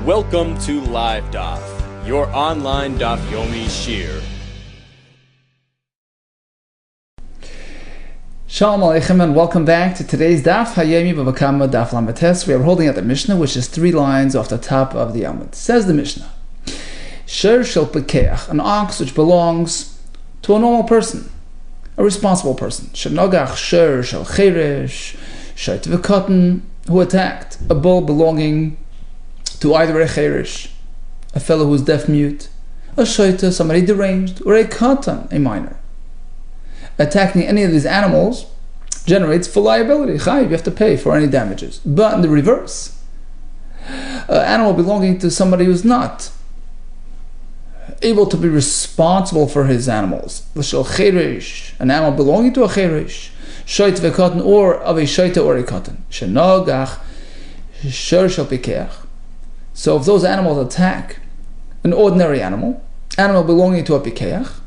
Welcome to Live DAF, your online DAF Yomi Shir. Shalom Aleichem and welcome back to today's DAF Hayomi Bava Kamma DAF Lametes. We are holding at the Mishnah, which is 3 lines off the top of the Amud. Says the Mishnah, Sher shel pekeach, an ox which belongs to a normal person, a responsible person. Shenogach sher shel cheresh, shait v'katan, who attacked a bull belonging to either a cheresh, a fellow who is deaf-mute, a shaita, somebody deranged, or a katan, a minor. Attacking any of these animals generates full liability. Chayiv, you have to pay for any damages. But in the reverse, an animal belonging to somebody who's not able to be responsible for his animals, an animal belonging to a cheresh, shait v'katan, or of a shaita or a katan, shenogach sher shel pikeach. So if those animals attack an ordinary animal belonging to a pikeach,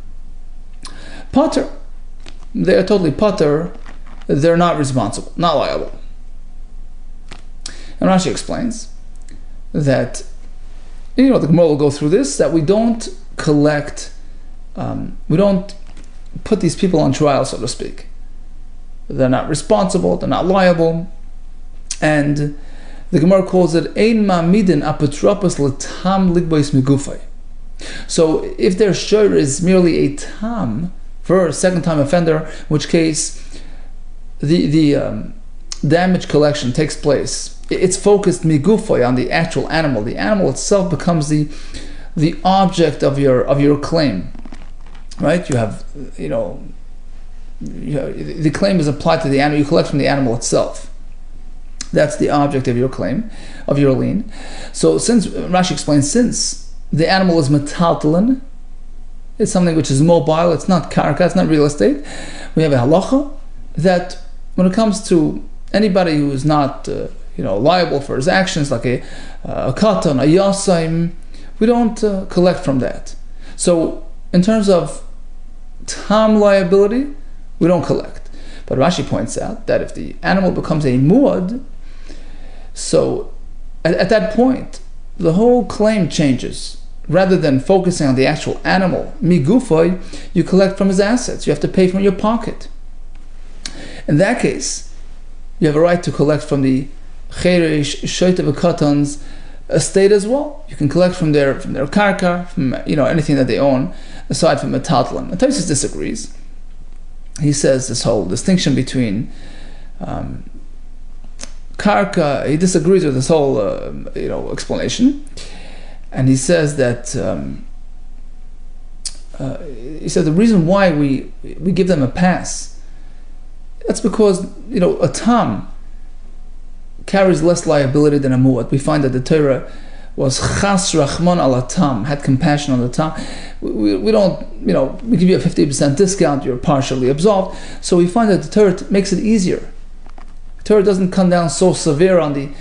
pater, they are totally pater, they're not responsible, not liable. And Rashi explains that, the Gemara will go through this, that we don't collect, we don't put these people on trial, so to speak. They're not responsible, they're not liable, and the Gemara calls it ein ma'amidin apotropos l'tam ligbois migufay. So if their shor is merely a tam, for a second-time offender, in which case the damage collection takes place, it's focused migufay on the actual animal. The animal itself becomes the object of your claim, right? You have the claim is applied to the animal. You collect from the animal itself. That's the object of your claim, of your lien. So since Rashi explains, since the animal is metaltalin, it's something which is mobile, it's not karka, it's not real estate, we have a halacha that when it comes to anybody who is not liable for his actions, like a katan, a yasaim, we don't collect from that. So in terms of tam liability, we don't collect. But Rashi points out that if the animal becomes a muad, so at that point, the whole claim changes. Rather than focusing on the actual animal, migufay, you collect from his assets. You have to pay from your pocket. In that case, you have a right to collect from the cheresh, shaita v'katan's estate as well. You can collect from their karka, from anything that they own, aside from metaltalin. And Tosfos disagrees. He says this whole distinction between karka, he disagrees with this whole explanation, and he says that the reason why we give them a pass, that's because a tam carries less liability than a muad. We find that the Torah was chas rachman al tam, had compassion on the tam. We don't, we give you a 50% discount, you're partially absolved. So we find that the Torah makes it easier. The Torah doesn't come down so severe on the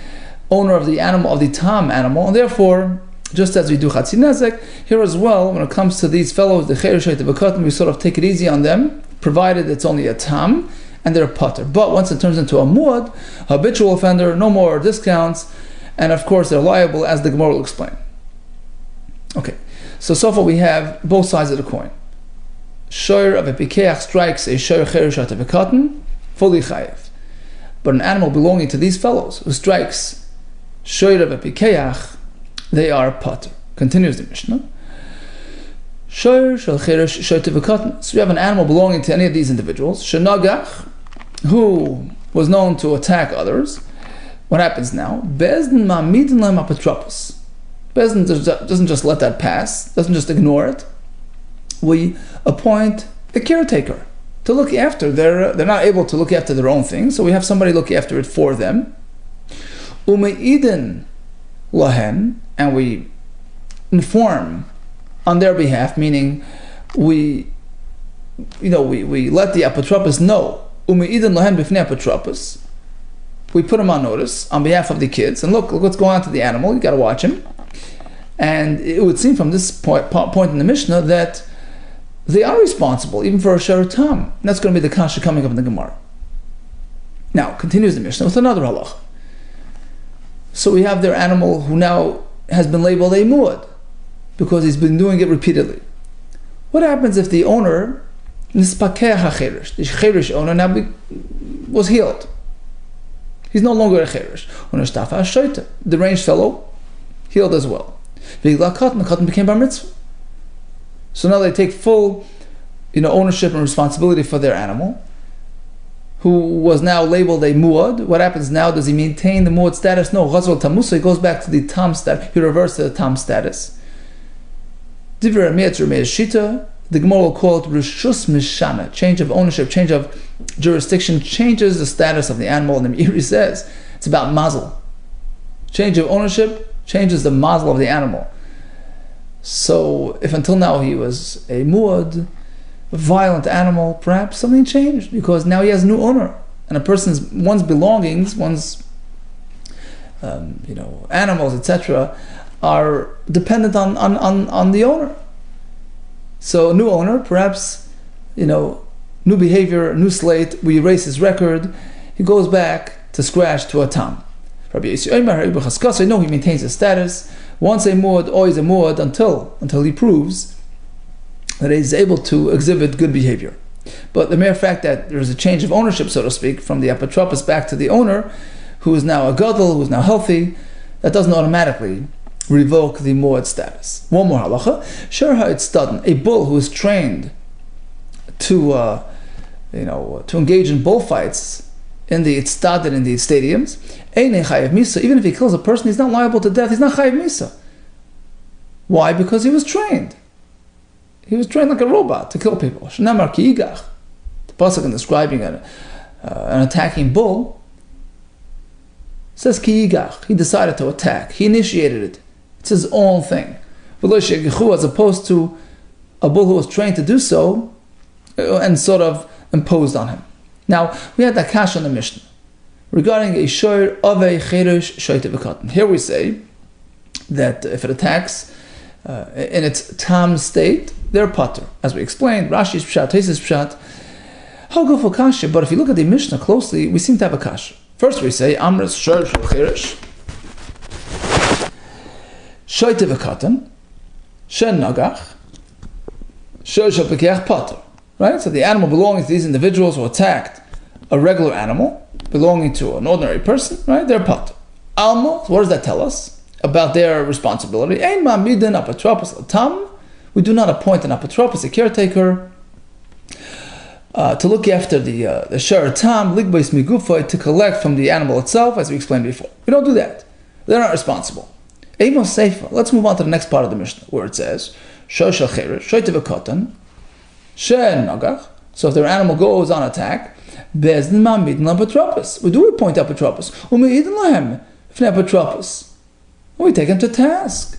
owner of the animal, of the tam animal, and therefore, just as we do chatzi nezek, here as well, when it comes to these fellows, the cheresh v'katan, we sort of take it easy on them, provided it's only a tam, and they're pater. But once it turns into a muad, habitual offender, no more discounts, and of course they're liable, as the Gemara will explain. Okay, so far we have both sides of the coin. Shor of a pikeach strikes a shor cheresh v'katan, fully chayev. But an animal belonging to these fellows who strikes shor of a pikeach, they are pater. Continues the Mishnah. Shor shel cheresh shaita v'katan. So we have an animal belonging to any of these individuals, shenagach, who was known to attack others. What happens now? Bezdin ma'amidin lehem apotropos. Bezdin doesn't just let that pass, doesn't just ignore it. We appoint a caretaker to look after. They're not able to look after their own things, so we have somebody look after it for them. Umeidin lahen, and we inform on their behalf, meaning we let the apotropos know. Umeidin lahen b'fnei apotropos. We put him on notice on behalf of the kids, and look what's going on to the animal. You got to watch him. And it would seem from this point in the Mishnah that they are responsible, even for a shor tam. And that's going to be the kasha coming up in the Gemara. Now, continues the Mishnah with another halach. So we have their animal who now has been labeled a muad because he's been doing it repeatedly. What happens if the owner, the cherish owner, now was healed? He's no longer a cherish. The deranged fellow healed as well. The katan became bar mitzvah. So now they take full, ownership and responsibility for their animal, who was now labeled a muad. What happens now? Does he maintain the muad status? No. Ghazal tamusa. He goes back to the tam status. He reverts to the tam status. Divrei Meitzer Shita. The Gemara will call it rishus mishana, change of ownership, change of jurisdiction, changes the status of the animal. And the Meiri says it's about mazel. Change of ownership changes the mazel of the animal. So if until now he was a muad, a violent animal, perhaps something changed because now he has a new owner, and one's belongings, one's animals, etc., are dependent on the owner. So a new owner, perhaps, new behavior, new slate, we erase his record, he goes back to scratch to a tam. Rabbi Yehuda, no, he maintains his status. Once a muad, always a muad, until he proves that he's able to exhibit good behavior. But the mere fact that there's a change of ownership, so to speak, from the apotropos back to the owner, who is now a gadol, who is now healthy, that doesn't automatically revoke the muad status. One more halacha. Sherha itztaden, a bull who is trained to engage in bullfights in the itztaden, in the stadiums, einei chayav misa. Even if he kills a person, he's not liable to death. He's not chayav misa. Why? Because he was trained. He was trained like a robot to kill people. Shnamar ki yigach. The pasuk in describing an attacking bull says ki yigach. He decided to attack. He initiated it. It's his own thing. As opposed to a bull who was trained to do so and sort of imposed on him. Now, we had that kash on the Mishnah regarding a shoyer of a cheresh shoyte v'katan. Here we say that if it attacks in its tam state, they're pater. As we explained, Rashi's pshat, Taisa's pshat, how go for kasha? But if you look at the Mishnah closely, we seem to have a kasha. First we say, Amras shoyer shel cheresh shoyte v'katan shen nagach shoyer shel pekeach pater. Right? So the animal belonging to these individuals who attacked a regular animal belonging to an ordinary person, right? They're pater. Alma, what does that tell us about their responsibility? Ein ma'amidin apotropos l'tam. We do not appoint an apotropos, a caretaker, to look after the shar tam, ligbeis migufay, to collect from the animal itself, as we explained before. We don't do that. They're not responsible. Eivos seifa. Let's move on to the next part of the Mishnah, where it says, shor shel cheresh, shoyte v'katan, shen nagach. So if their animal goes on attack, bezdin ma'amidin apotropos. We do appoint apotropos. U'me'idin lahem fnei apotropos. We take him to task.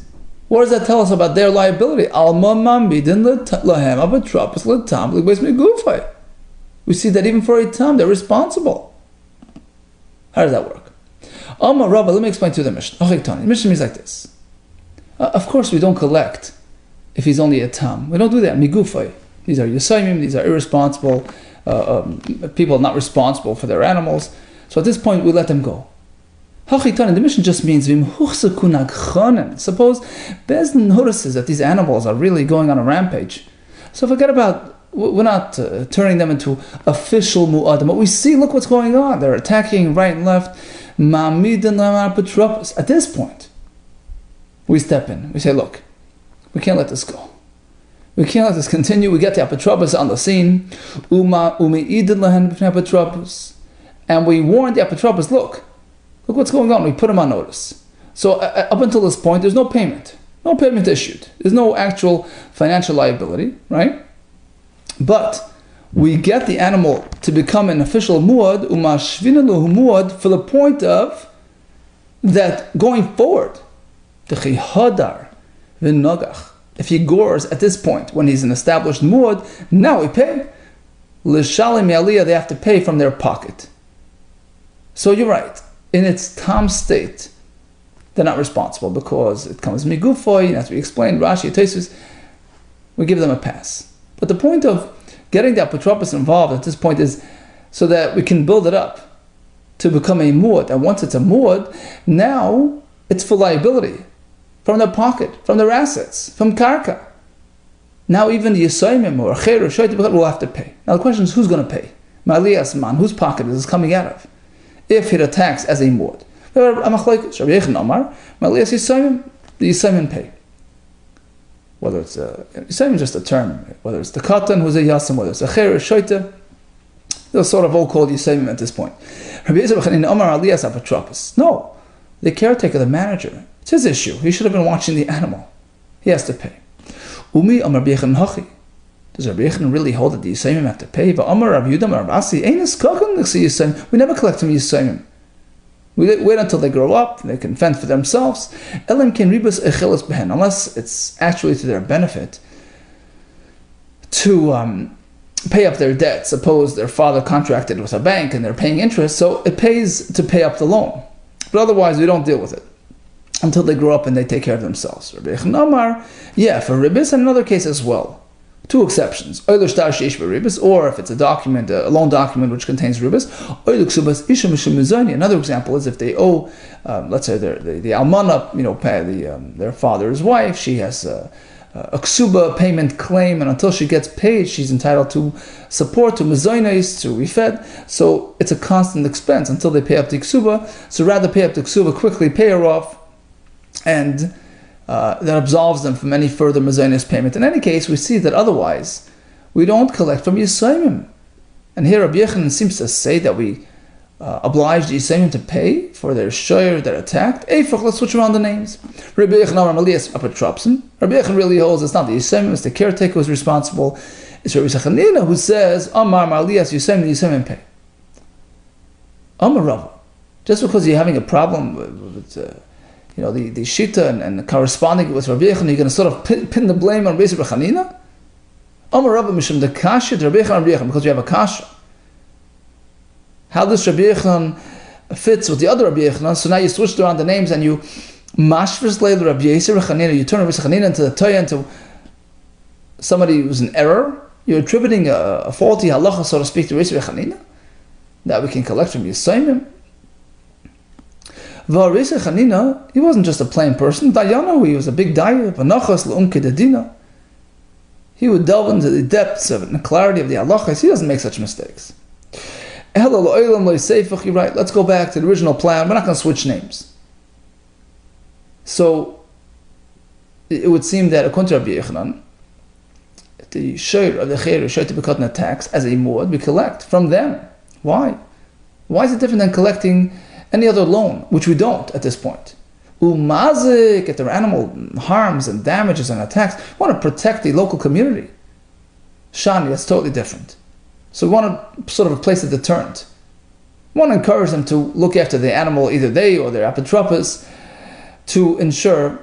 What does that tell us about their liability? Alma ma'amidin lahem apotropos l'tam ligbeis migufay. We see that even for a tam, they're responsible. How does that work? Alma Rabba, let me explain to you the Mishnah. The Mishnah means like this. Of course, we don't collect if he's only a tam. We don't do that. Migufay. These are yisayim, these are irresponsible people not responsible for their animals. So at this point, we let them go. The Mishnah just means, suppose Bezdin notices that these animals are really going on a rampage. So forget about, we're not turning them into official mu'adim. But we see, look what's going on. They're attacking right and left. At this point, we step in. We say, look, we can't let this go. We can't let this continue. We get the apotropos on the scene. And we warn the apotropos, look what's going on. We put him on notice. So up until this point, there's no payment. No payment issued. There's no actual financial liability, right? But we get the animal to become an official muad, muad, for the point of that going forward, if he gores at this point, when he's an established muad, now we pay. L'shalim yaliyah, they have to pay from their pocket. So you're right. In its tam state, they're not responsible because it comes migufoy, as we explained, Rashi, Tesis, we give them a pass. But the point of getting the apotropos involved at this point is so that we can build it up to become a muad. And once it's a muad, now it's for liability. from their pocket, from their assets, from karka. Now even the Yisayimim or Acher or Shoyte will have to pay. Now the question is, who's going to pay? Ma'aliyas man, whose pocket is this coming out of? If it attacks as a muad. Rabbi Yehuda Amar, Ma'aliyas Yisayimim, the Yisayimim pay. Whether it's Yisayimim is just a term, whether it's the Katan who's a Yasim, whether it's Acher or Shoyte, they're sort of all called Yisayimim at this point. Rabbi Yehuda Amar Aliyas Apotropos. No, the caretaker, the manager, it's his issue. He should have been watching the animal. He has to pay. Umi Amar Rabbi Yehuda Hachi. Does Rabbi Yehuda really hold that the Yisayimim have to pay? But Amar Rabbi Yehuda Amar Abasi, Einas Kakan Yisayimim. We never collect from Yisayimim. We wait until they grow up, they can fend for themselves. Elim can ribus echelas behen, unless it's actually to their benefit to pay up their debt. Suppose their father contracted with a bank and they're paying interest, so it pays to pay up the loan. But otherwise, we don't deal with it until they grow up and they take care of themselves. Rabbi Yehuda Amar, yeah, for ribis, and another case as well. Two exceptions. Or if it's a document, a loan document which contains ribis. Another example is if they owe, let's say the almana, pay their father's wife. She has a ksuba payment claim, and until she gets paid, she's entitled to support, to mezainis, to be fed. So it's a constant expense until they pay up the ksuba. So rather pay up the ksuba quickly, pay her off, and that absolves them from any further mezainis payment. In any case, we see that otherwise we don't collect from Yisayimim. And here Rabbi Yehuda seems to say that we oblige the Yisayimim to pay for their shoyer that attacked. Eifach, let's switch around the names. Rabbi Yehuda really holds it's not the Yisayimim, it's the caretaker who's responsible. It's Rabbi Yehuda who says, Amar Maliyas Yisayim, the Yisayimim pay. Amar Rava. Just because you're having a problem with the Shita and corresponding with Rabbi Yehuda, you're going to sort of pin the blame on Rabbi Chanina? Amar Rabbi Mishum the Kasha, Rabbi Yehuda, because you have a Kasha. How this Rabbi Yehuda fits with the other Rabbi Yehuda? So now you switched around the names and you mashvers later Rabbi Chanina, you turn Rabbi Chanina into the Toya, into somebody who's in error. You're attributing a faulty halacha, so to speak, to Rabbi Chanina that we can collect from Yisayimim. Rabbi Chanina, he wasn't just a plain person. Dayana, he was a big daya. V'nachas le'umke dedina. He would delve into the depths of it and the clarity of the halachas. He doesn't make such mistakes. You're right. Let's go back to the original plan. We're not going to switch names. So it would seem that according to Rabbi Yehuda, the shayr of the chayr is to be cut in a tax as a muad. We collect from them. Why? Why is it different than collecting any other loan, which we don't at this point? Umazik, if there are animal harms and damages and attacks, we want to protect the local community. Shani, that's totally different. So we want to sort of place a deterrent. We want to encourage them to look after the animal, either they or their apotropos, to ensure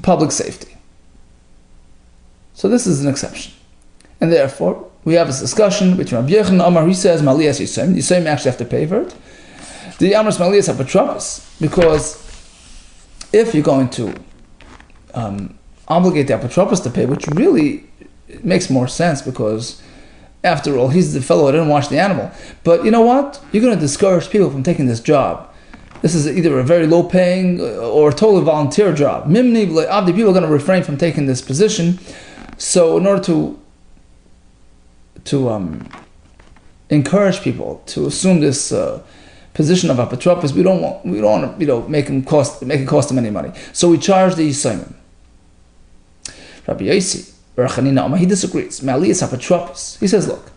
public safety. So this is an exception. And therefore, we have this discussion between Rabbi Yehuda and Amar. He says, Maliyas Yisayim. Yisayim actually have to pay for it. The Amar Maliyas apotropos, because if you're going to obligate the apotropos to pay, which really makes more sense, because after all, he's the fellow who didn't wash the animal. But you know what? You're going to discourage people from taking this job. This is either a very low-paying or a totally volunteer job. Mimni Abdi, people are going to refrain from taking this position. So in order to encourage people to assume this position of apotropos, we don't want to make it cost them any money. So we charge the Yisayimim. Rabbi Yossi, he disagrees. Maliyas apotropos. He says, look,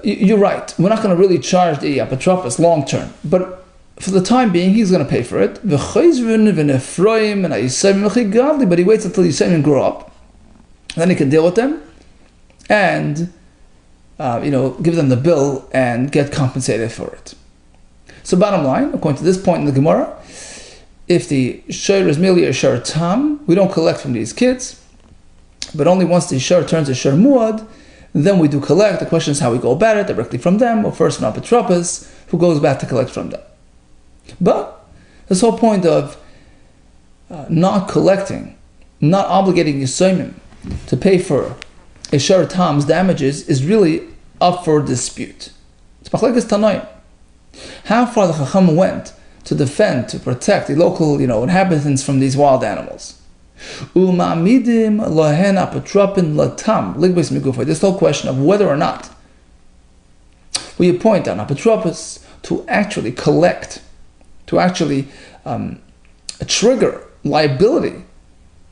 you're right. We're not going to really charge the apotropos long term, but for the time being, he's going to pay for it. But he waits until the Yisayimim grow up, then he can deal with them and give them the bill and get compensated for it. So bottom line, according to this point in the Gemara, if the shayr is merely a shayr tam, we don't collect from these kids. But only once the shayr turns a shayr muad, then we do collect. The question is how we go about it, directly from them, or first from apotropos, who goes back to collect from them. But this whole point of not collecting, not obligating Yisayimim to pay for a shayr tam's damages is really up for dispute. It's machlekes tanoim. How far the Chacham went to defend, to protect the local, inhabitants from these wild animals. This whole question of whether or not we appoint an apotropos to actually collect, to actually trigger liability,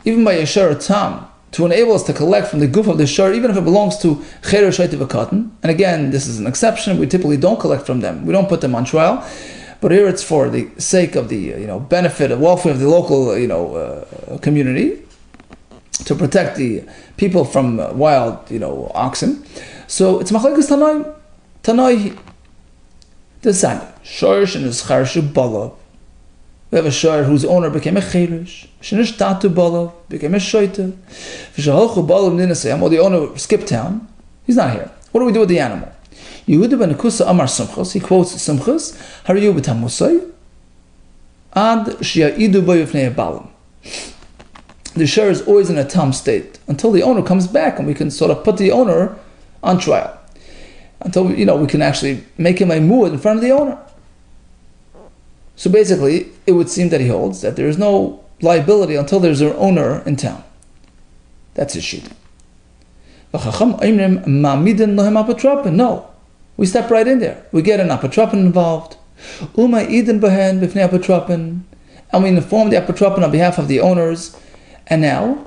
even by a shar tam, to enable us to collect from the guf of the shar, even if it belongs to cherer shaytiv v'katan. And again, this is an exception. We typically don't collect from them. We don't put them on trial. But here it's for the sake of the benefit and welfare of the local community, to protect the people from wild oxen. So it's machlekes Tanai. This time, shorish and his charshu balav. We have a shor whose owner became a cherish. Shenish tatu balav became a shoyte. V'shahalchu balav ninasayam. Or the owner skipped town. He's not here. What do we do with the animal? Yehuda ben Kusa Amar Sumchos, he quotes Sumchos, Hariyu b'tamusay, ad shia'idu bo yifnei balam. The share is always in a tam state until the owner comes back, and we can sort of put the owner on trial. Until we can actually make him a muad in front of the owner. So basically, it would seem that he holds that there is no liability until there's an owner in town. That's his sheet. No. We step right in there. We get an apotropin involved. And we inform the apotropin on behalf of the owners. And now,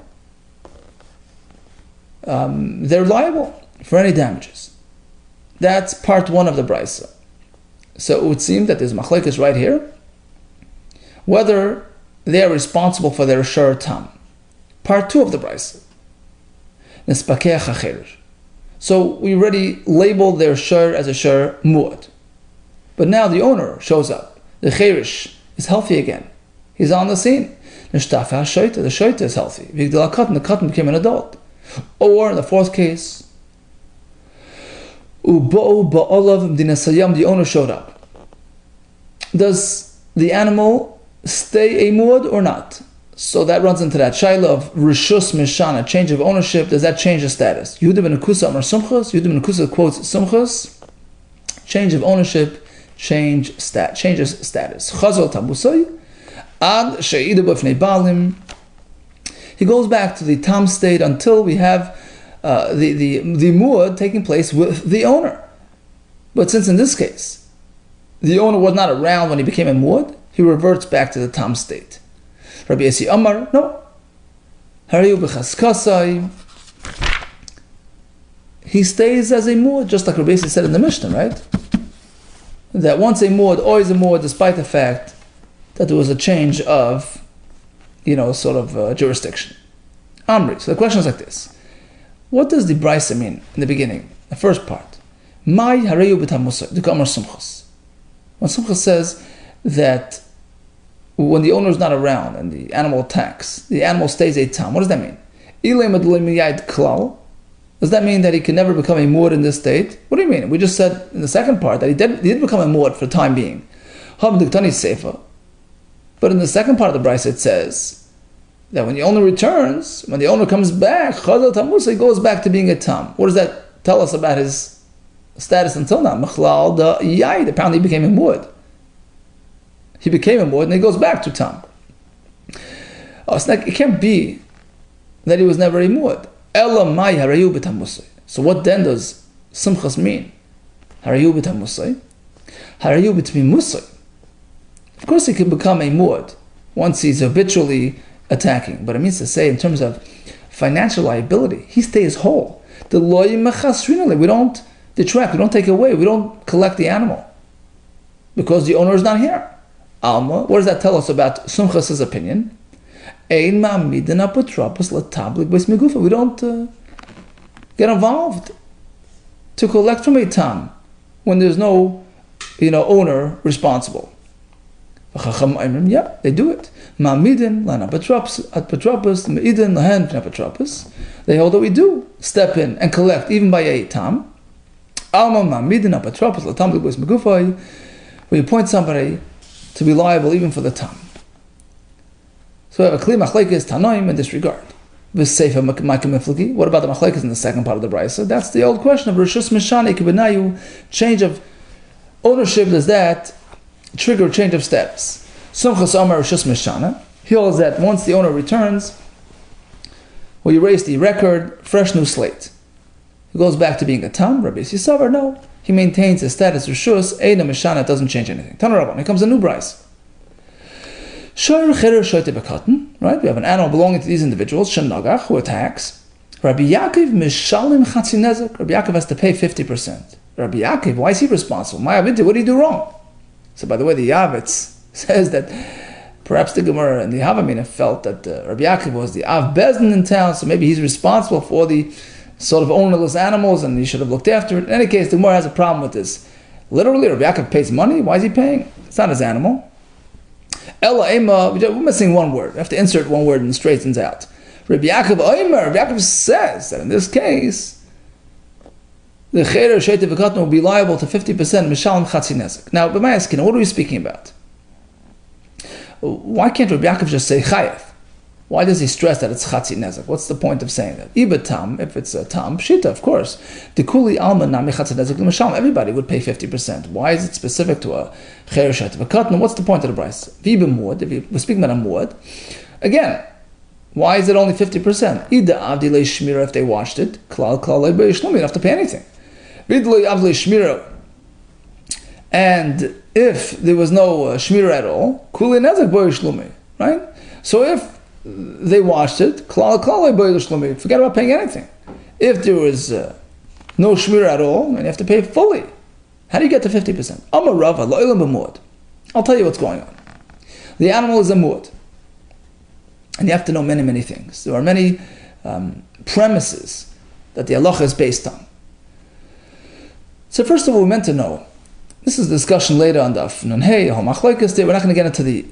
they're liable for any damages. That's part one of the brisa. So it would seem that there's machlekes right here, whether they are responsible for their shor tam. Part two of the brisa. So we already labeled their shor as a shor muad. But now the owner shows up. The cherish is healthy again. He's on the scene. The shoyte is healthy. The katan became an adult. Or in the fourth case, the owner showed up. Does the animal stay a muad or not? So that runs into that shaila of rishus mishana, change of ownership. Does that change the status? Yehuda ben Kusa Amar Sumchos. Yehuda ben Kusa quotes Sumchos. Change of ownership changes status. Chazal tabusay ad she'idu b'fnei balim. He goes back to the tam state until we have the muad taking place with the owner. But since in this case the owner was not around when he became a muad, he reverts back to the tam state. Rabbi Yesi Amar, no. Hariyu b'chaskasai. He stays as a muad, just like Rabbi Yesi said in the Mishnah, right? That once a muad, always a muad, despite the fact that there was a change of, jurisdiction. Amri. So the question is like this: what does the brisa mean in the beginning, the first part? Mai hariyu b'tamusay, the Kamar Sumchos. When Sumchos says that when the owner is not around and the animal attacks, the animal stays a tam. What does that mean? Does that mean that he can never become a muad in this state? What do you mean? We just said in the second part that he did become a muad for the time being. But in the second part of the brisa it says that when the owner returns, when the owner comes back, he goes back to being a tam. What does that tell us about his status until now? Apparently he became a muad. He became a muad and he goes back to tam. It can't be that he was never a muad. So what then does Sumchos mean? Harayu b'tamusay? Harayu b'tmimusay. Of course he can become a muad once he's habitually attacking, but it means to say in terms of financial liability, he stays whole. We don't detract, we don't take away, we don't collect the animal because the owner is not here. Alma, what does that tell us about Sumchos' opinion? We don't get involved to collect from a tam when there's no, owner responsible. Yeah, they do it. They hold that we do step in and collect even by a tam. We appoint somebody to be liable even for the tam. So we have a kli machlekes tanoim in this regard. What about the machlekes in the second part of the brisa? That's the old question of rishus mishani kibenayu, change of ownership. Does that trigger a change of status. Sumchas Amar Rishus Mishana. He holds that once the owner returns, we erase the record, fresh new slate. He goes back to being a tam. Rabbi Yissavar, no. He maintains his status Rishus, Eina Mishana, doesn't change anything. Tana Rabban, here comes a new bris. Shor Cherer Shoyte Bekatan, right? We have an animal belonging to these individuals, Shenagach, who attacks. Rabbi Yaakov Mishalim Chatzi Nezek. Rabbi Yaakov has to pay 50%. Rabbi Yaakov, why is he responsible? What did he do wrong? So by the way, the Yavitz says that perhaps the Gemara and the Havamina felt that Rabbi Yaakov was the Av Bezdin in town, so maybe he's responsible for the sort of ownerless animals and he should have looked after it. In any case, the Gemara has a problem with this. Literally, Rabbi Yaakov pays money. Why is he paying? It's not his animal. Ella Ema, we're missing one word. We have to insert one word and it straightens out. Rabbi Yaakov says that in this case, the Cherer Shoyte Bekatan will be liable to 50% Mishalim Chatzi Nezek. Now, but my asking, what are we speaking about? Why can't Rabbi Yaakov just say Chayev? Why does he stress that it's Chatzi Nezek? What's the point of saying that? Iba Tam, if it's a Tam, Pshita, of course. Dekuli Alma Nami Chatzi Nezek L'Mishalim. Everybody would pay 50%. Why is it specific to a Cherer Shoyte Bekatan? What's the point of the price? Viba Muad, if we're speaking about a Muad, again, why is it only 50%? Ida Avdilei Shmira, if they watched it, Klal Klal Leibei Shlumi, you don't have to pay anything. Vidlei Avdilei Shmira, and if there was no Shmira at all, Kuli Nezek Boi Shlumi, right? So if they watched it, Klal Klal Leibei Shlumi, forget about paying anything. If there was no Shmira at all, then you have to pay fully. How do you get to 50%? Amar Rava Lo'ilam B'Muad. I'll tell you what's going on. The animal is a muad. And you have to know many, many things. There are many premises that the halacha is based on. So first of all, we're meant to know. This is a discussion later on DAF. We're not going to get into the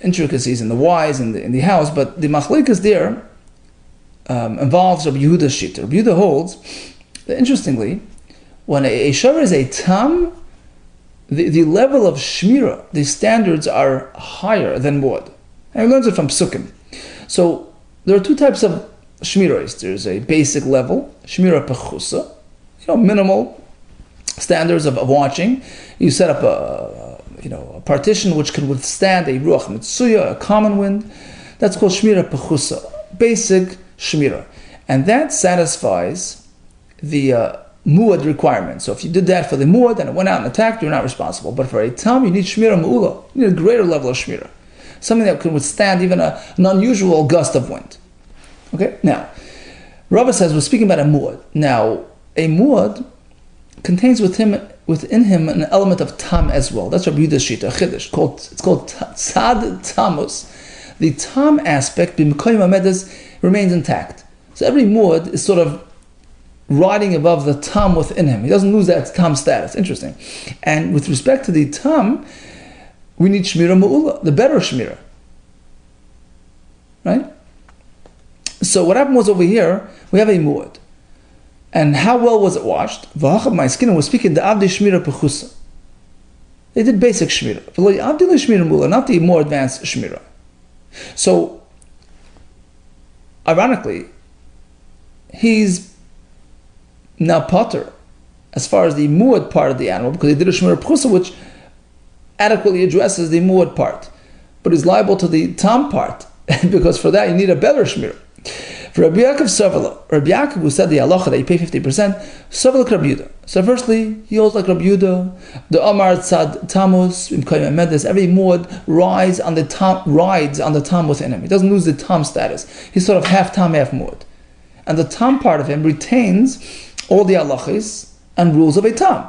intricacies and the whys in the house, but the machlekes there involves Rabbi Yehuda's shita. Rabbi Yehuda holds that, interestingly, when a shor is a tam, the level of shmira, the standards are higher than muad. And he learns it from Psukim. So there are two types of shmiras. There's a basic level, shmira pechusa, minimal standards of watching. You set up a partition which can withstand a ruach mitsuya, a common wind. That's called shmira pechusa, basic shmira, and that satisfies the muad requirement. So if you did that for the muad and it went out and attacked, you're not responsible. But for a tam, you need shmira me'ula. You need a greater level of shmira. Something that can withstand even an unusual gust of wind. Okay? Now, Rava says we're speaking about a muad. Now, a muad contains within him an element of tam as well. That's Rabbi Yehuda's shita, chiddush. It's called tzad tamus. The tam aspect, b'mkoyim hamedes, remains intact. So every muad is sort of riding above the tam within him. He doesn't lose that tam status. Interesting. And with respect to the tam, we need shmira ma'ula, the better shmira. Right? So what happened was over here, we have a muad. And how well was it washed? V'achab my skin was speaking the avdi shmira pechusa. They did basic shmira. V'lo avdi le shmira ma'ula, not the more advanced shmira. So, ironically, he's now potter as far as the muad part of the animal, because he did a shmira pechusa, which adequately addresses the muad part, but is liable to the tam part, because for that you need a better shmira. For Rabbi Yaakov Savala, Rabbi Yaakov, who said the halacha that you pay 50%, Savala Rabbi Yehuda. So firstly, he holds like Rabbi Yehuda, the Amar Tzad Tamus, every muad rides on the tam within him. He doesn't lose the tam status. He's sort of half tam, half muad. And the tam part of him retains all the halachas and rules of a tam.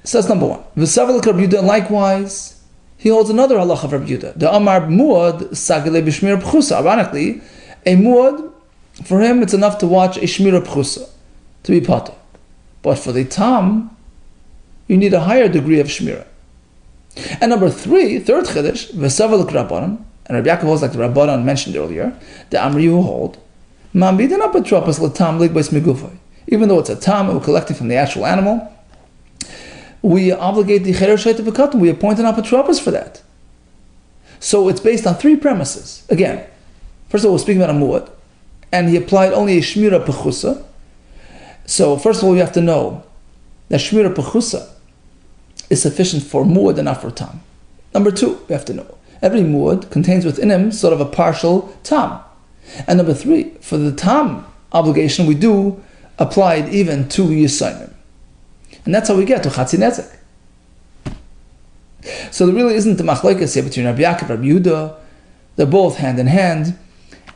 So that's number one. V'savel Rabbi Yehuda, and likewise, he holds another halacha of Rabbi Yehuda. The Amar muad sagile b'shmir b'chusa. Ironically, a muad, for him, it's enough to watch a shmira pchusa, to be potter. But for the tam, you need a higher degree of shmira. And number three, third chiddush, v'savel Rabbanan, and Rabbi Yaakov holds like the Rabbanan mentioned earlier, the Amri who hold, ma'amidin apatropas l'tam ligbeis megufay. Even though it's a tam, we're collecting from the actual animal, we obligate the Cherer Shoyte Bekatan, we appoint an apotropos for that. So it's based on three premises. Again, first of all, we're speaking about a muad, and he applied only a shmira pechusa. So first of all, you have to know that shmira pechusa is sufficient for muad and not for tam. Number two, we have to know, every muad contains within him sort of a partial tam. And number three, for the tam obligation, we do apply it even to Yisayim. And that's how we get to Chatzi Nezek. So there really isn't the machlokes here between Rabbi Yaakov and Rabbi Yehuda. They're both hand in hand,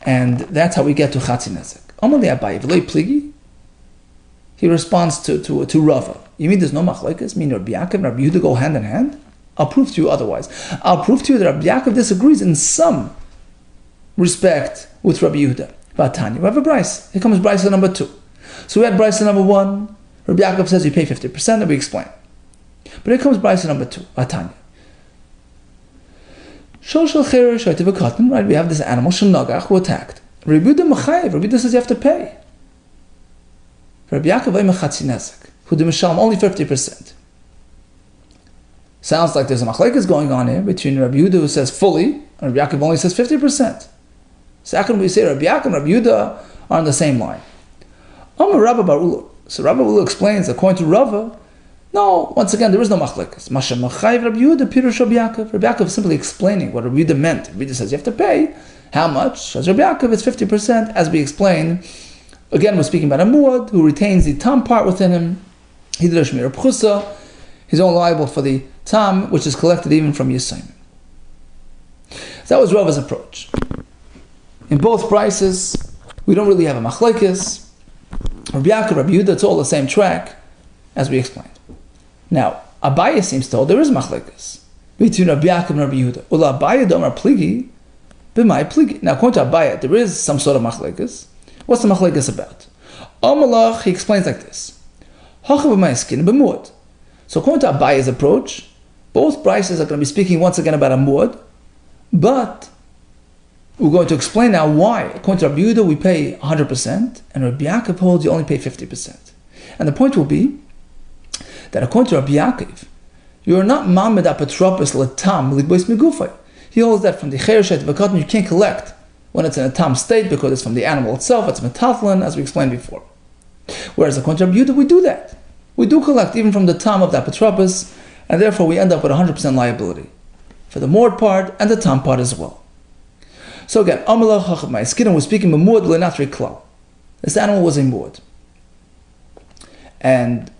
and that's how we get to Chatzi Nezek. Amalei Abaye v'loi pligi. He responds to Rava. You mean there's no machlokes? Mean Rabbi Yaakov and Rabbi Yehuda go hand in hand? I'll prove to you otherwise. I'll prove to you that Rabbi Yaakov disagrees in some respect with Rabbi Yehuda. Vatanya. We have a brayso. Here comes brayso number 2. So we had brayso number 1. Rabbi Yaakov says you pay 50%, and we explain. But here comes brayso number 2. Vatanya. Right? We have this animal, Shanagach, who attacked. Rabbi Yehuda Machayev. Rabbi Yehuda says you have to pay. Rabbi Yaakov Mechatzi Nezek, who did Mishalom only 50%. Sounds like there's a machlekes going on here between Rabbi Yehuda who says fully, and Rabbi Yaakov only says 50%. So how can we say Rabbi Yaakov and Rabbi Yehuda are on the same line? Amar Rabba Bar Ula. So Rabba Ula explains, according to Rava, no, once again, there is no machlekes. Masha Machayev Rabbi Yehuda, Pirush Rabbi Yaakov. Rabbi Yaakov is simply explaining what Rabbi Yehuda meant. Rabbi Yehuda says you have to pay. How much? As Rabbi Yaakov, it's 50%, as we explained. Again, we're speaking about a muad who retains the tam part within him. He's only liable for the tam, which is collected even from Yisayim. So that was Rava's approach. In both prices, we don't really have a machlekes. Rabbi Yaakov, Rabbi Yehuda, it's all the same track, as we explained. Now, Abaye seems to hold there is machlekes between Rabbi Yaakov and Rabbi Yehuda. Ula Abaye domar pligi, b'mai pligi. Now, according to Abaye, there is some sort of machlekes. What's the machlekes about? Amalach, he explains like this. Hachav b'mai skin b'muad. So according to Abaye's approach, both prices are going to be speaking once again about a muad, but we're going to explain now why. According to Rabbi Yehuda, we pay 100%, and Rabbi Yaakov holds you only pay 50%. And the point will be that according to Rabbi Yaakov, you are not mamed apotropos letam ligbois megufay. He holds that from the chereshet v'katan you can't collect when it's in a tam state because it's from the animal itself, it's metathlon, as we explained before. Whereas according to Rabbi Yehuda, we do that. We do collect even from the tam of the apotropos, and therefore we end up with 100% liability for the mord part and the tam part as well. So again, Amalach Chacham Ma'askinim was speaking b'muad le'natri klal. This animal was a muad, and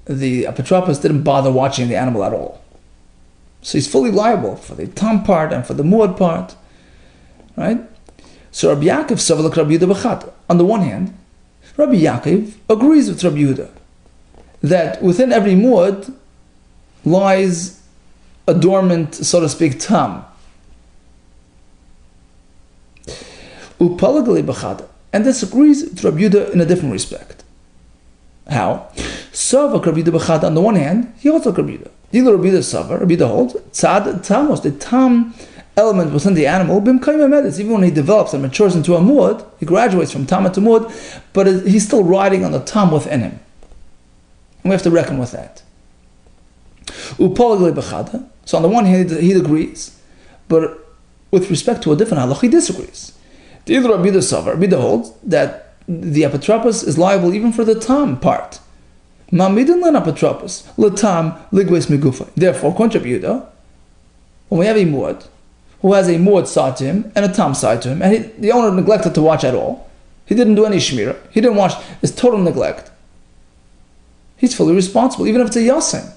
the apotropos didn't bother watching the animal at all. So he's fully liable for the tam part and for the muad part, right? So Rabbi Yaakov savalak Rabbi Yehuda b'chata. On the one hand, Rabbi Yaakov agrees with Rabbi Yehuda that within every muad lies a dormant, so to speak, tam. Upalagali b'chata, and disagrees with Rabbi Yehuda in a different respect. How? Savak Rabbi Yehuda b'chata. On the one hand, he holds like Rabbi Yehuda. Either Rabbi Yehuda Savar, Rabbi Yehuda holds tzad tamos, the tam element within the animal, even when he develops and matures into a muad, he graduates from tam to muad, but he's still riding on the tam within him. And we have to reckon with that. Upalagali b'chata. So on the one hand, he agrees, but with respect to a different halach, he disagrees. Either Rabbi Yehuda Savar, Rabbi Yehuda holds that the apotropos is liable even for the tam part. Ma'amidin len apotropos letam ligves megufay. Therefore, according to Rabbi Yehuda, when we have a muad who has a muad side to him and a tam side to him, and the owner neglected to watch at all, he didn't do any shmira, he didn't watch, it's total neglect, he's fully responsible, even if it's a yasin.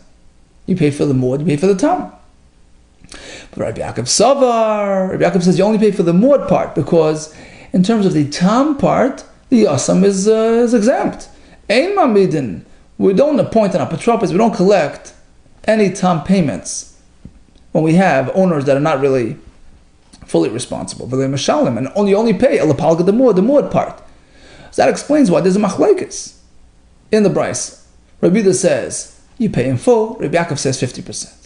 You pay for the muad, you pay for the tam. But Rabbi Yaakov Savar, Rabbi Yaakov says you only pay for the muad part because in terms of the tam part, the yasam is exempt. Ein mamidin. We don't appoint an apotropos, we don't collect any tam payments when we have owners that are not really fully responsible. And only pay the muad part. So that explains why there's a machlekes in the brayso. Rabbi Yehuda says you pay in full, Rabbi Yaakov says 50%.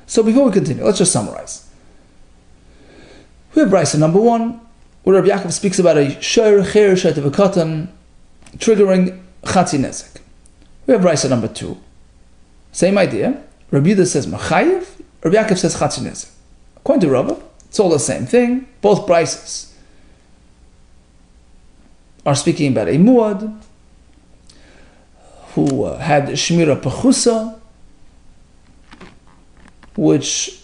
So before we continue, let's just summarize. We have brayso number 1, where Rabbi Yaakov speaks about a shor chereshet of a katan triggering chatzi nezek. We have brayso number 2. Same idea. Rabbi Yehuda says machayev, Rabbi Yaakov says chatzi nezek. According to Rava, it's all the same thing. Both braysos are speaking about a muad who had shmira pechusa, which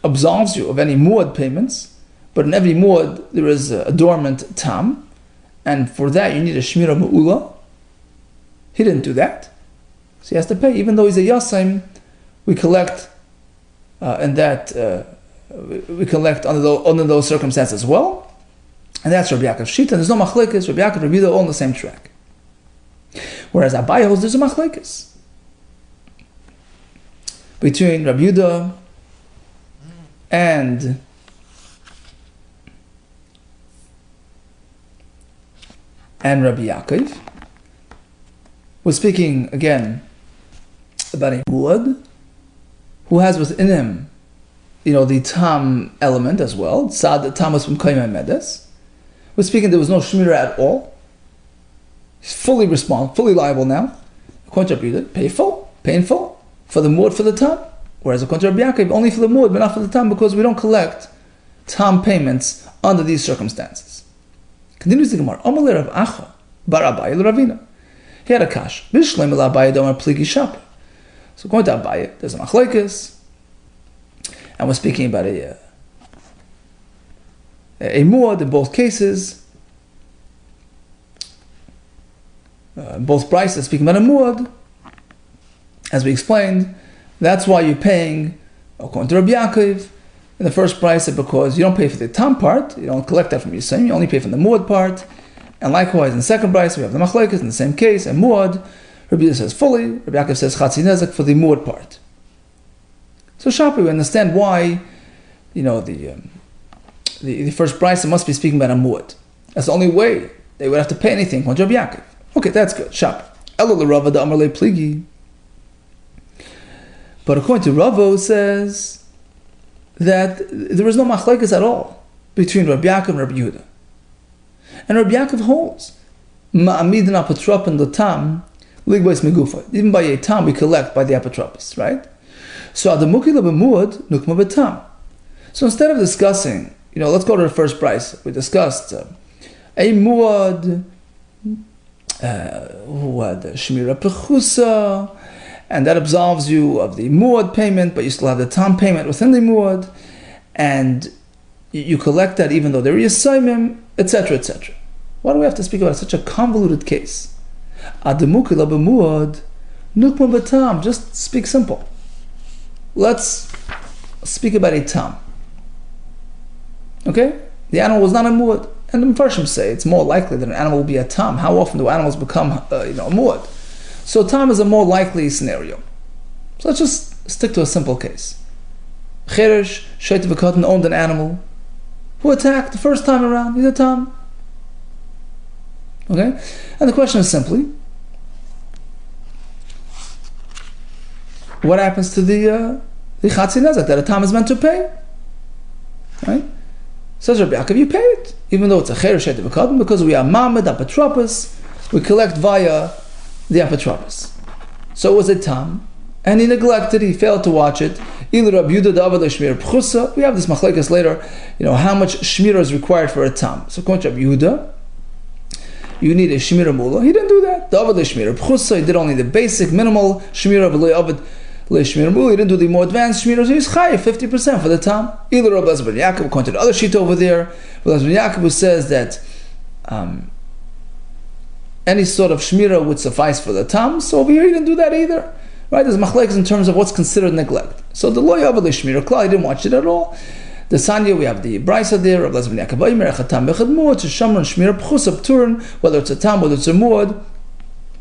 absolves you of any muad payments, but in every muad there is a dormant tam, and for that you need a shmira mu'ula. He didn't do that, so he has to pay. Even though he's a yasaim, we collect we collect under those circumstances as well. And that's Rabbi Yaakov's shita. There's no machlekes. Rabbi Yaakov and Rabbi Yehuda all on the same track. Whereas Abaye holds there's a machlekes between Rabbi Yehuda and Rabbi Yaakov. We're speaking again about a muad who has within him, the tam element as well. Tzad tamas from Kaima Medes. We're speaking there was no shmira at all. He's fully liable now. According to Rabbi Yehuda, painful for the muad for the tam. Whereas according to Rabbi Yaakov, only for the muad but not for the tam, because we don't collect tam payments under these circumstances. Continues the Gemara. Amalei Rav Acha bar Abaye l'Ravina. He had a kash. Bishleim el Abaye domar pligi shaper. So according to Abaye, there's a machlekes, and we're speaking about a muad in both cases. Both prices speaking about a muad, as we explained. That's why you're paying, according to Rabbi Yaakov, in the first price, because you don't pay for the tam part, you don't collect that from your son, you only pay from the muad part. And likewise, in the second price, we have the machlekes in the same case, and muad, Rabbi Yehuda says fully, Rabbi Yaakov says chatzi nezek for the muad part. So Shapi, we understand why, the first price, it must be speaking about a muad. That's the only way they would have to pay anything on Rabbi Yaakov. Okay, that's good. Shapi. Elo l'Rava da amar le pligi. But according to Ravo, says that there is no machlekes at all between Rabbi Yaakov and Rabbi Yehuda. And Rabbi Yaakov holds ma'amidin apotropin l'tam ligbois megufa. Even by a tam we collect by the apotropis, right? So adamuki lebemuad nukma betam. So instead of discussing, let's go to the first price. We discussed a muad, shmira pechusa, and that absolves you of the muad payment, but you still have the tam payment within the muad, and you collect that even though there is saimim, etc., etc. Why do we have to speak about such a convoluted case? Adamuki lebemuad nukma betam. Just speak simple. Let's speak about a tam. Okay? The animal was not a muad. And the Mepharshim say it's more likely that an animal will be a tam. How often do animals become a muad? So tam is a more likely scenario. So let's just stick to a simple case. Cheresh, Sheit v'Katan owned an animal who attacked the first time around. He's a tam. Okay? And the question is simply, what happens to the chatzi nezek that a tam is meant to pay? Right? Says Rabbi Yaakov, you pay it, even though it's a cheresh Sheit v'Katan, because we are mamed apotropos, we collect via the apotropos. So it was a tam, and he neglected, he failed to watch it. We have this machlekes later, how much shmira is required for a tam. So according to Rabbi Yehuda, you need a shmira mula. He didn't do that. He did only the basic, minimal shmira of he didn't do the more advanced shmira, so he's chayav 50% for the tam. According to the other sheet over there, Rabbi Yaakov who says that any sort of shmira would suffice for the tam. So over here he didn't do that either. Right? There's machlekes in terms of what's considered neglect. So the lo yavad shmira klal, he didn't watch it at all. The Sanya, we have the Brisa there, Rabbi Yaakov, Echatam Bechad Muad, Shamran Shmira Pchus Abturin, whether it's a tam, whether it's a muad,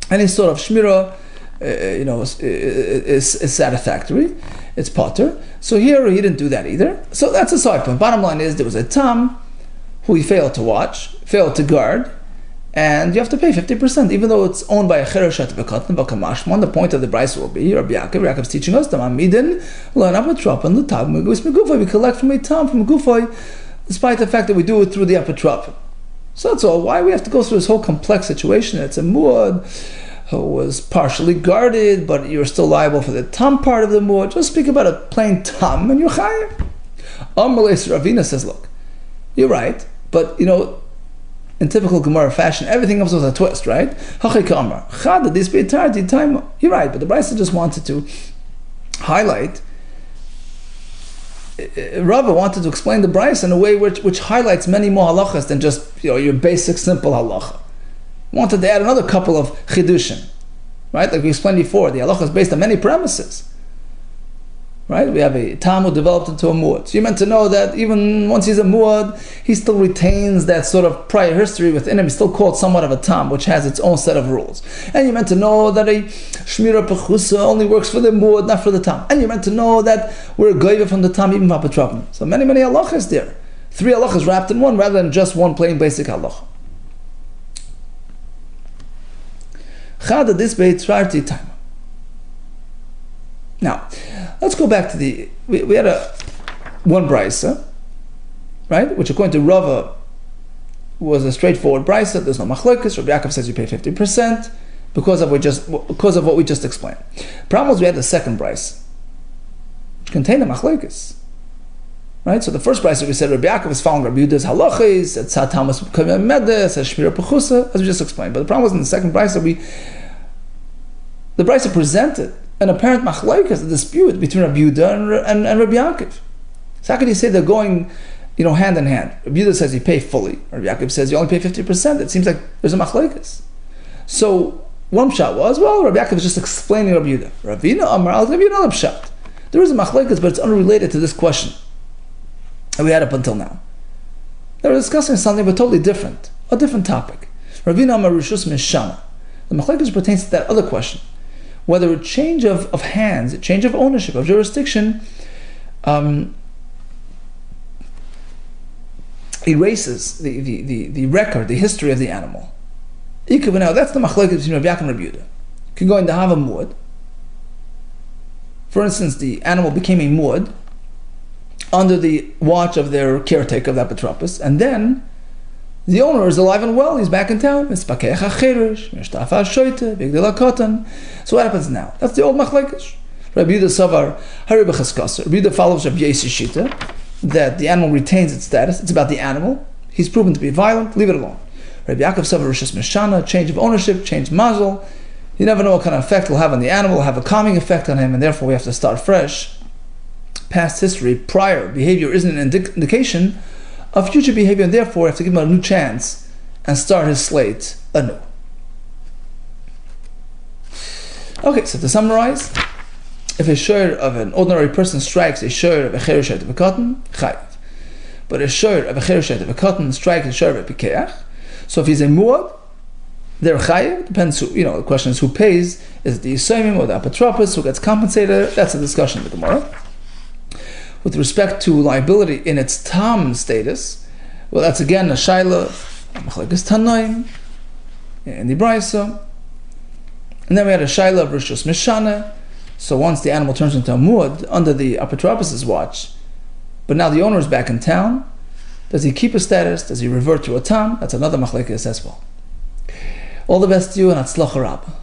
any sort of shmira, is satisfactory. It's potter. So here he didn't do that either. So that's a side point. Bottom line is there was a tam who he failed to watch, failed to guard, and you have to pay 50%, even though it's owned by a cheresh v'katan v'kamashmon. The point of the Brisa will be Rabbi Yaakov's teaching us tamamidin l'anapotropon l'tag megus megufay. We collect from a tam from a gufay, despite the fact that we do it through the apotropon. So that's all. Why we have to go through this whole complex situation? It's a muad who was partially guarded, but you're still liable for the tam part of the muad. Just speak about a plain tam and you're chayav. Amalei Ravina says, look, you're right, but in typical Gemara fashion, everything else was a twist, right? You're right, but the Brisa just wanted to highlight Rava wanted to explain the Bryce in a way which highlights many more halachas than just your basic simple halacha. He wanted to add another couple of chidushim, right? Like we explained before, the halacha is based on many premises. Right? We have a tam who developed into a muad. So you're meant to know that even once he's a muad, he still retains that sort of prior history within him. He's still called somewhat of a tam, which has its own set of rules. And you're meant to know that a shmira pechusa only works for the muad, not for the tam. And you're meant to know that we're goyve from the tam, even v'apatropim. So many halachas there. 3 halachas wrapped in one, rather than just one plain basic halacha. Chada this beit trarti time. Now, let's go back to we had one brisa, right? Which according to Rava was a straightforward brisa. There's no machlokes. Rabbi Yaakov says you pay 50% because of what we just explained. Problem was we had the second brisa, which contained a machlokes. Right? So the first brisa we said Rabbi Yaakov is following Rabbi Yehuda's halachis, it's Tamas Medes, it's Shmira Pechusa, as we just explained. But the problem was in the second brisa the brisa presented an apparent machlokes, a dispute between Rabbi Yehuda and Rabbi Yaakov. So how can you say they're going, hand in hand? Rabbi Yehuda says you pay fully. Rabbi Yaakov says you only pay 50%. It seems like there's a machlokes. So one pshat was, Rabbi Yaakov is just explaining Rabbi Yehuda. Ravina Amar, I'll give you another pshat. There is a machlokes, but it's unrelated to this question that we had up until now. They were discussing something but totally different, a different topic. Ravina Amar Rishus Mishana. The machlokes pertains to that other question. Whether a change of hands, a change of ownership, of jurisdiction, erases the record, the history of the animal. Now, that's the machlokes between Rabbi Yaakov and Rabbi Yehuda. You can go into have a muad. For instance, the animal became a muad under the watch of their caretaker, of the apotropos, and then the owner is alive and well, he's back in town. So what happens now? That's the old machlokes. Rabbi Yehuda Savar, Rabbi Yehuda follows Rabbi Yossi Shita, that the animal retains its status. It's about the animal. He's proven to be violent, leave it alone. Rabbi Yaakov Savar Rishus Mishana, change of ownership, change mazel. You never know what kind of effect it'll have on the animal, it'll have a calming effect on him, and therefore we have to start fresh. Past history, prior behavior isn't an indication of future behavior, and therefore we have to give him a new chance and start his slate anew. Okay, so to summarize, if a shor of an ordinary person strikes a shor of a chereshet of a cotton, chayiv. But a shor of a chereshet of a cotton strikes a shor of a pikeach. So if he's a muad, they're chayiv. Depends who, the question is who pays. Is it the yisomim or the apotropos who gets compensated? That's a discussion with the Gemara. With respect to liability in its tam status, well, that's again a shaila, machlokes tanoim, in the brisa. And then we had a shaila of rishus mishana. So once the animal turns into a muad under the apotropos' watch, but now the owner is back in town, does he keep his status? Does he revert to a tam? That's another machlokes as well. All the best to you and atzlacha rabbah.